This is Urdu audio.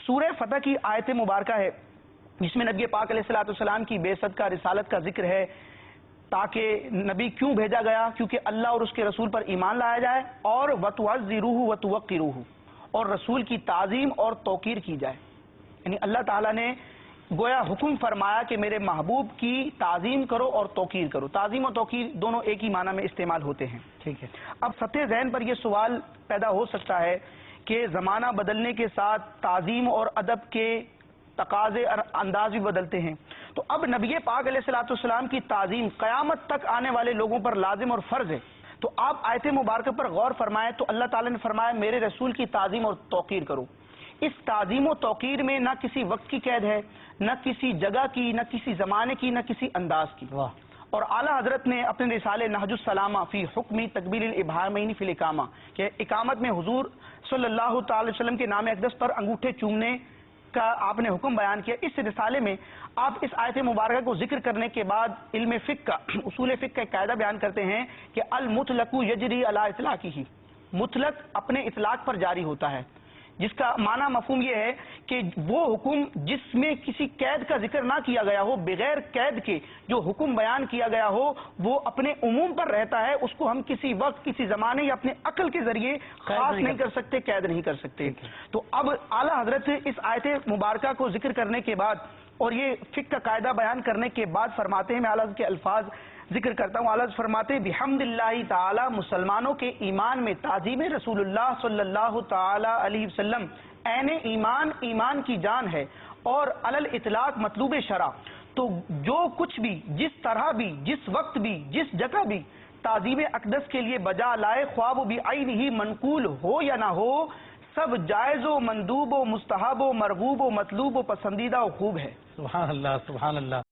سورہ فتح کی آیت مبارکہ ہے جس میں نبی پاک علیہ السلام کی بعثت کا، رسالت کا ذکر ہے، تاکہ نبی کیوں بھیجا گیا؟ کیونکہ اللہ اور اس کے رسول پر ایمان لایا جائے، اور وَتُعَزِّرُوهُ وَتُوَقِّرُوهُ، اور رسول کی تعظیم اور توقیر کی جائے۔ یعنی اللہ تعالیٰ نے گویا حکم فرمایا کہ میرے محبوب کی تعظیم کرو اور توقیر کرو۔ تعظیم اور توقیر دونوں ایک ہی معنی میں استعمال ہوتے ہیں۔ ٹھیک ہے، اب سطح ذہن پر یہ سوال پیدا ہو سکتا ہے کہ زمانہ بدلنے کے ساتھ تعظیم اور ادب کے تقاضے اور انداز بھی بدلتے ہیں، تو اب نبی پاک علیہ السلام کی تعظیم قیامت تک آنے والے لوگوں پر لازم اور فرض ہے۔ تو آپ آیت مبارکہ پر غور فرمائیں تو اللہ تعالیٰ نے فرمایا میرے رسول کی تعظیم اور توقیر کرو۔ اس تعظیم و توقیر میں نہ کسی وقت کی قید ہے، نہ کسی جگہ کی، نہ کسی زمانے کی، نہ کسی انداز کی۔ اور اعلیٰ حضرت نے اپنے رسالے نہج السلامہ فی حکم تقبیل الابہامین فی الاقامہ کہ اقامت میں حضور صلی اللہ تعالی وسلم کے نام اقدس پر انگوٹھے چومنے کا آپ نے حکم بیان کیا۔ اس رسالے میں آپ اس آیت مبارکہ کو ذکر کرنے کے بعد علم فقہ کا، اصول فقہ کا ایک قاعدہ بیان کرتے ہیں کہ المطلق یجری علی اطلاقہ، مطلق اپنے اطلاق پر جاری ہوتا ہے، جس کا معنی مفہوم یہ ہے کہ وہ حکم جس میں کسی قید کا ذکر نہ کیا گیا ہو، بغیر قید کے جو حکم بیان کیا گیا ہو وہ اپنے عموم پر رہتا ہے، اس کو ہم کسی وقت، کسی زمانے یا اپنے عقل کے ذریعے خاص نہیں کر سکتے، قید نہیں کر سکتے۔ تو اب اعلیٰ حضرت اس آیت مبارکہ کو ذکر کرنے کے بعد اور یہ فقہ کا قاعدہ بیان کرنے کے بعد فرماتے ہیں، میں اعلیٰ حضرت کے الفاظ ذکر کرتا ہوں۔ اعلیٰ فرماتے ہیں بحمد اللہ تعالی، مسلمانوں کے ایمان میں تعظیم رسول اللہ صلی اللہ تعالی علیہ وسلم عین ایمان، ایمان کی جان ہے، اور علی الاطلاق مطلوب شرع۔ تو جو کچھ بھی، جس طرح بھی، جس وقت بھی، جس جگہ بھی تعظیم اقدس کے لیے بجا لائے، خواب و بعین ہی منقول ہو یا نہ ہو، سب جائز و مندوب و مستحب و مرغوب و مطلوب و پسندیدہ و خوب ہے۔ سبحان اللہ، سبحان اللہ۔